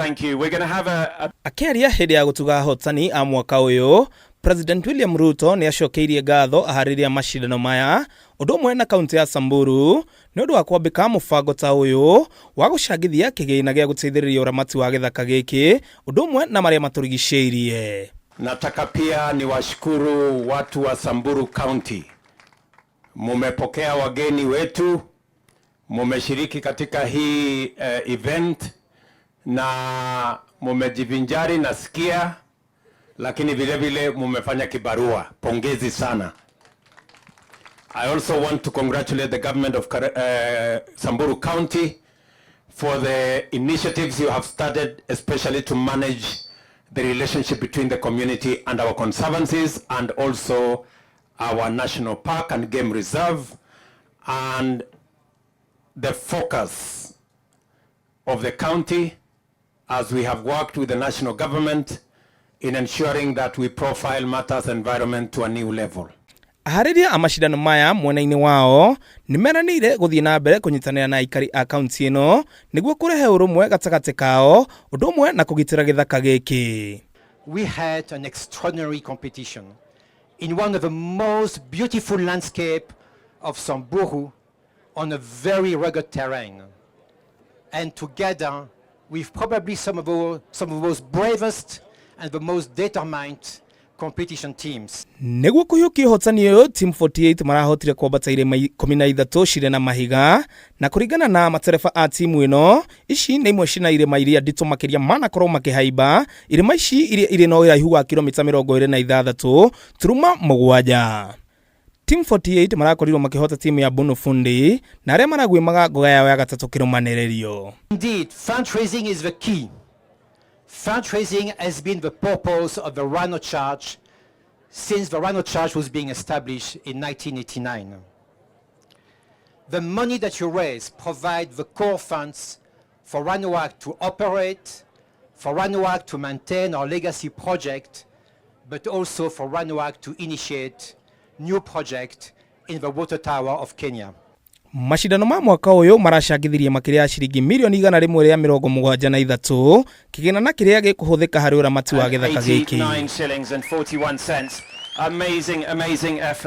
Thank you. We're going to have a Akiaria hedi ya gutuga ahotani a mwaka uyu, President William Ruto ni acokeirie ngatho ahariria macindano maya undu umwe na kaunti ya Samburu ni undu wa kwambika mubango ta uyu wa gucangithia kigina gia guteithiriria uramati wa githaka giki undu umwe na maria maturigiceirie. Nataka pia ni washukuru watu wa Samburu County. Mumepokea wageni wetu, mumeshiriki katika hii event na mumejivinjari nasikia, lakini vile vile mumefanya kibarua. Pongezi sana. I also want to congratulate the government of Samburu County for the initiatives you have started, especially to manage the relationship between the community and our conservancies, and also our national park and game reserve, and the focus of the county as we have worked with the national government in ensuring that we profile matters environment to a new level. Ahariria amashindano maya mwena-ini wao nimeranire guthii na mbere kunyitanira na aikari a kaunti ino niguo kurehe urumwe gatagati kao undu umwe na kugitira githaka giki. We had an extraordinary competition in one of the most beautiful landscape of Samburu on a very rugged terrain, and together with probably some of the most bravest and the most determined competition teams. Niguo kuhiukia hotani yo team 48 marahotire kwambata ire 13 cire na mahiga na kuringana na matereba a timu ino ici ni imwe cina ire mairia ndito makiria manakorwo makihaiba ire maici ire no iraihu wa kilomita 26 turuma mugwanja. Team 48 marakorirwo makihota timu ya Bunufundi na aria maragwimaga ngoga yao ya gatatu kirumaniririo. Indeed, fundraising is the key. Fundraising has been the purpose of the Rhino Charge since the Rhino Charge was being established in 1989. The money that you raise provide the core funds for Rhino Act to operate, for Rhino Act to maintain our legacy project, but also for Rhino Act to initiate new project in the water tower of Kenya. Macindano ma mwaka uyu maracangithirie makiria ciringi milioni 173 kigina na kiria gikuhuthika hari uramati wa githaka giki. $89.41. Amazing effort.